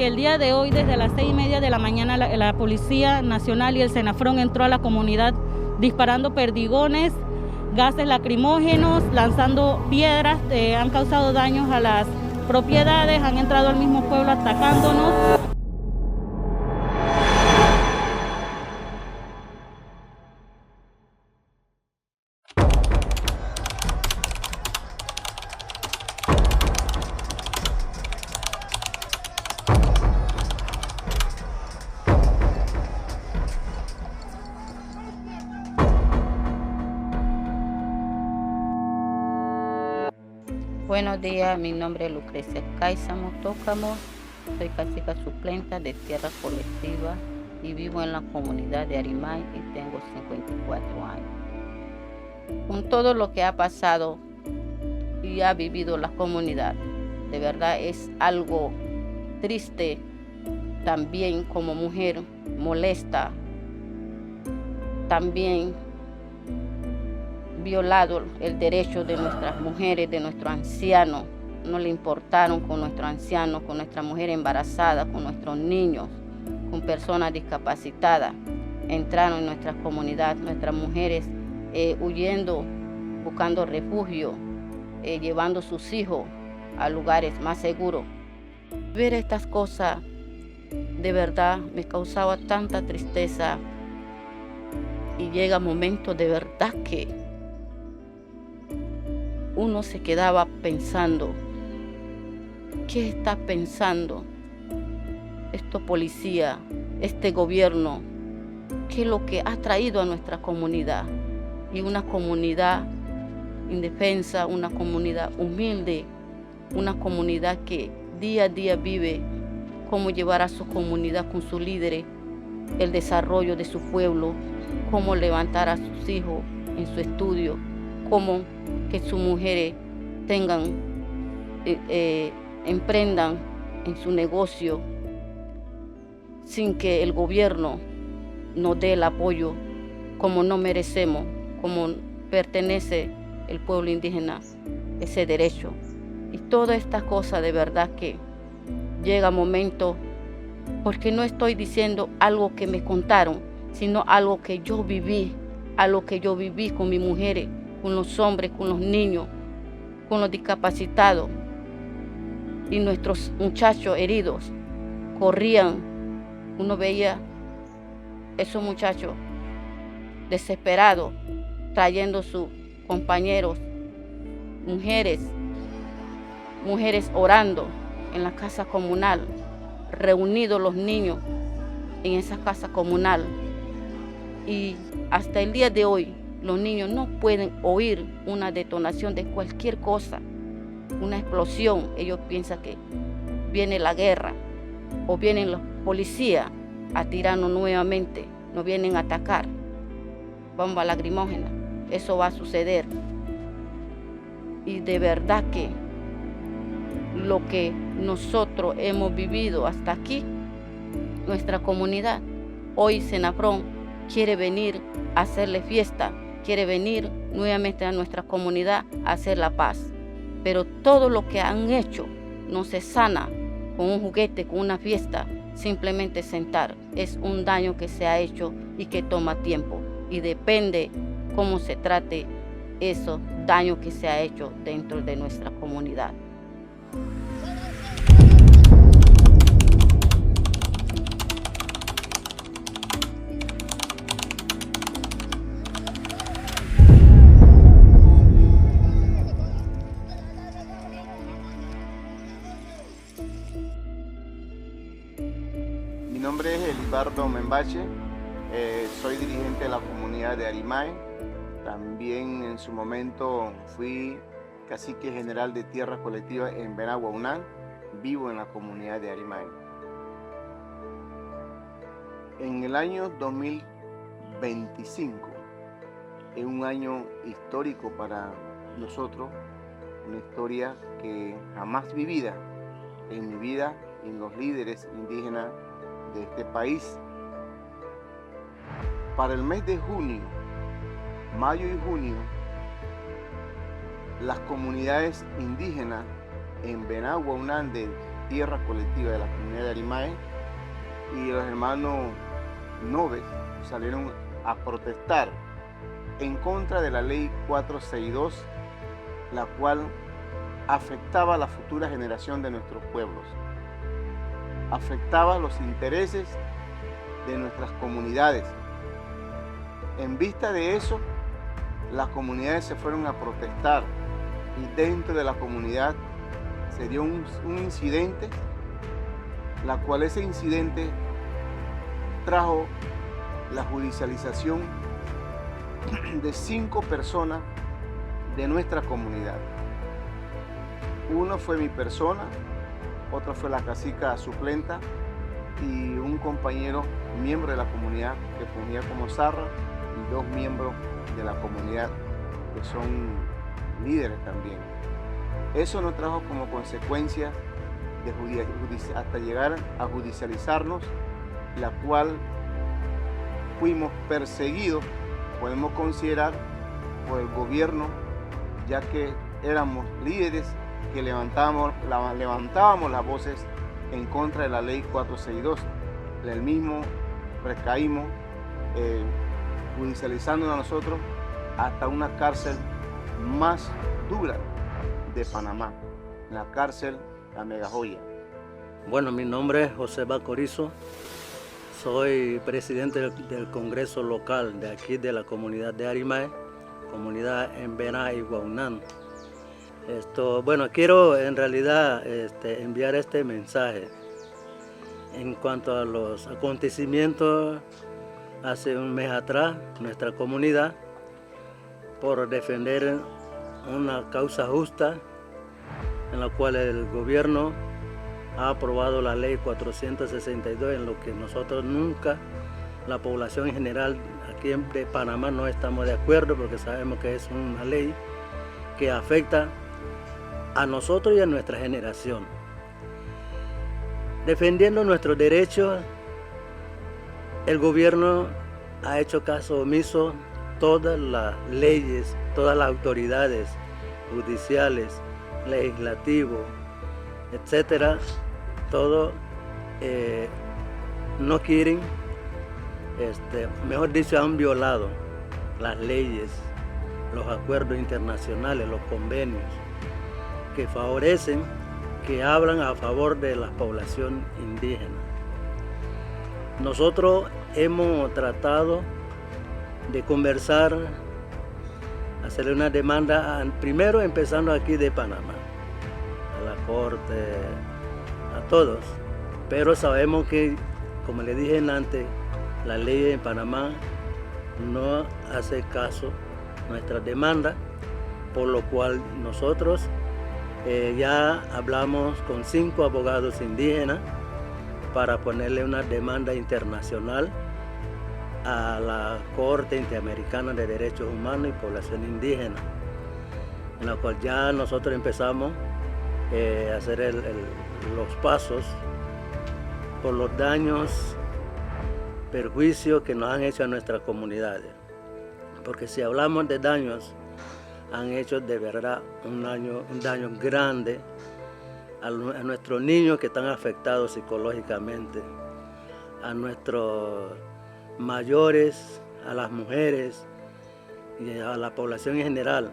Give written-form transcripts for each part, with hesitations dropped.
el día de hoy, desde las 6:30 de la mañana, la Policía Nacional y el Senafrón entró a la comunidad disparando perdigones, gases lacrimógenos, lanzando piedras, han causado daños a las propiedades, han entrado al mismo pueblo atacándonos. Buenos días, mi nombre es Lucrecia Cáizamo Tócamo, soy cacica suplente de tierra colectiva y vivo en la comunidad de Arimay y tengo 54 años. Con todo lo que ha pasado y ha vivido la comunidad, de verdad es algo triste, también como mujer molesta, también violado el derecho de nuestras mujeres, de nuestros ancianos. No le importaron con nuestros ancianos, con nuestra mujer embarazada, con nuestros niños, con personas discapacitadas. Entraron en nuestra comunidad, nuestras mujeres huyendo, buscando refugio, llevando sus hijos a lugares más seguros. Ver estas cosas de verdad me causaba tanta tristeza y llega momentos de verdad que uno se quedaba pensando, ¿qué está pensando estos policías, este gobierno? ¿Qué es lo que ha traído a nuestra comunidad? Y una comunidad indefensa, una comunidad humilde, una comunidad que día a día vive cómo llevar a su comunidad con sus líderes, el desarrollo de su pueblo, cómo levantar a sus hijos en su estudio, cómo que sus mujeres emprendan en su negocio sin que el gobierno nos dé el apoyo como no merecemos, como pertenece el pueblo indígena ese derecho. Y todas estas cosas de verdad que llega momento, porque no estoy diciendo algo que me contaron, sino algo que yo viví, con mis mujeres, con los hombres, con los niños, con los discapacitados. Y nuestros muchachos heridos corrían. Uno veía esos muchachos desesperados, trayendo sus compañeros, mujeres orando en la casa comunal, reunidos los niños en esa casa comunal. Y hasta el día de hoy, los niños no pueden oír una detonación de cualquier cosa, una explosión. Ellos piensan que viene la guerra o vienen los policías a tirarnos nuevamente, nos vienen a atacar. Bomba lacrimógena, eso va a suceder. Y de verdad que lo que nosotros hemos vivido hasta aquí, nuestra comunidad, hoy Senafrón quiere venir a hacerle fiesta, quiere venir nuevamente a nuestra comunidad a hacer la paz. Pero todo lo que han hecho no se sana con un juguete, con una fiesta, simplemente sentar. Es un daño que se ha hecho y que toma tiempo. Y depende cómo se trate esos daños que se ha hecho dentro de nuestra comunidad. Mi nombre es Elibardo Membache, soy dirigente de la comunidad de Arimay. También en su momento fui cacique general de tierras colectivas en Benagua, Unán. Vivo en la comunidad de Arimay. En el año 2025 es un año histórico para nosotros, una historia que jamás vivida en mi vida y en los líderes indígenas de este país. Para el mes de junio, mayo y junio, las comunidades indígenas en Benagua, Unán, de tierra colectiva de la comunidad de Arimae, y los hermanos Noves salieron a protestar en contra de la ley 462, la cual afectaba a la futura generación de nuestros pueblos, afectaba los intereses de nuestras comunidades. En vista de eso, las comunidades se fueron a protestar y dentro de la comunidad se dio un incidente, la cual ese incidente trajo la judicialización de 5 personas de nuestra comunidad. Uno fue mi persona, otra fue la cacica suplenta y un compañero miembro de la comunidad que fungía como zarra y 2 miembros de la comunidad que son líderes también. Eso nos trajo como consecuencia hasta llegar a judicializarnos, la cual fuimos perseguidos, podemos considerar, por el gobierno, ya que éramos líderes que levantábamos las voces en contra de la ley 462. El mismo recaímos judicializándonos a nosotros hasta una cárcel más dura de Panamá, la cárcel La Megajoya. Bueno, mi nombre es José Bacorizo, soy presidente del Congreso local de aquí de la comunidad de Arimae, comunidad en Bena y Guaunán. Bueno, quiero en realidad enviar este mensaje en cuanto a los acontecimientos hace un mes atrás, nuestra comunidad, por defender una causa justa en la cual el gobierno ha aprobado la ley 462, en lo que nosotros nunca, la población en general aquí de Panamá, no estamos de acuerdo, porque sabemos que es una ley que afecta a nosotros y a nuestra generación. Defendiendo nuestros derechos, el gobierno ha hecho caso omiso. Todas las leyes, todas las autoridades judiciales, legislativos, etcétera, todo no quieren, mejor dicho, han violado las leyes, los acuerdos internacionales, los convenios que favorecen, que hablan a favor de la población indígena. Nosotros hemos tratado de conversar, hacerle una demanda, primero empezando aquí de Panamá, a la corte, a todos, pero sabemos que, como le dije antes, la ley en Panamá no hace caso a nuestra demanda, por lo cual nosotros ya hablamos con 5 abogados indígenas para ponerle una demanda internacional a la Corte Interamericana de Derechos Humanos y Población Indígena, en la cual ya nosotros empezamos a hacer los pasos por los daños, perjuicios que nos han hecho a nuestras comunidades. Porque si hablamos de daños, han hecho de verdad un daño grande a nuestros niños que están afectados psicológicamente, a nuestros mayores, a las mujeres y a la población en general.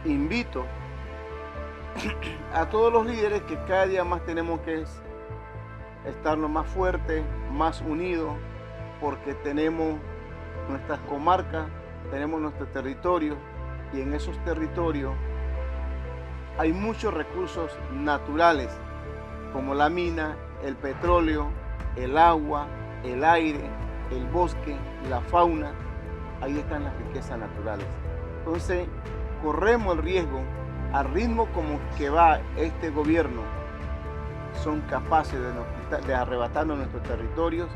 Invito a todos los líderes que cada día más tenemos que estarnos más fuertes, más unidos, porque tenemos nuestras comarcas, tenemos nuestro territorio, y en esos territorios hay muchos recursos naturales, como la mina, el petróleo, el agua, el aire, el bosque, la fauna. Ahí están las riquezas naturales. Entonces, corremos el riesgo, al ritmo como que va este gobierno, son capaces de arrebatarnos nuestros territorios,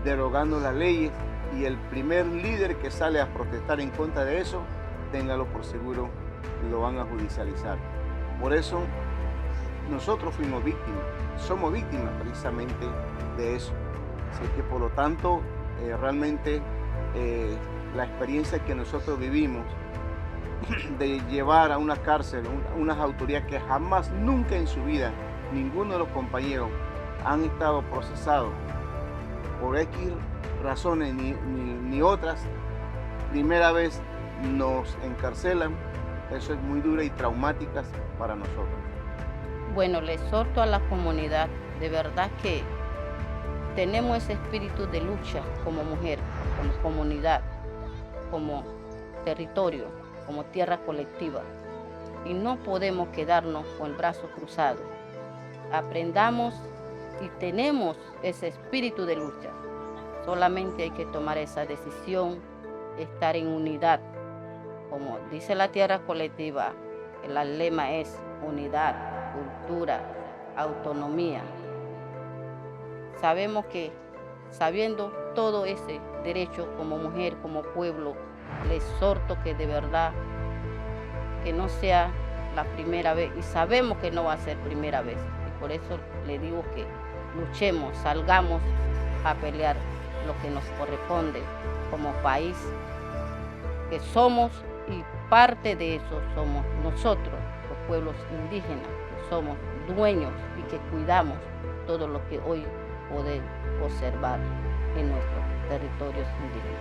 derogando las leyes, y el primer líder que sale a protestar en contra de eso téngalo por seguro, lo van a judicializar. Por eso nosotros fuimos víctimas, somos víctimas precisamente de eso. Así que por lo tanto, realmente la experiencia que nosotros vivimos de llevar a una cárcel unas autoridades que jamás, nunca en su vida, ninguno de los compañeros han estado procesados por X razones ni otras, primera vez nos encarcelan, eso es muy dura y traumática para nosotros. Bueno, le exhorto a la comunidad, de verdad que tenemos ese espíritu de lucha como mujer, como comunidad, como territorio, como tierra colectiva, y no podemos quedarnos con el brazo cruzado. Aprendamos y tenemos ese espíritu de lucha. Solamente hay que tomar esa decisión, estar en unidad. Como dice la tierra colectiva, el lema es unidad, cultura, autonomía. Sabemos que, sabiendo todo ese derecho como mujer, como pueblo, les exhorto que de verdad que no sea la primera vez, y sabemos que no va a ser primera vez, y por eso le digo que luchemos, salgamos a pelear lo que nos corresponde como país que somos, y parte de eso somos nosotros, los pueblos indígenas, que somos dueños y que cuidamos todo lo que hoy podemos observar en nuestros territorios indígenas.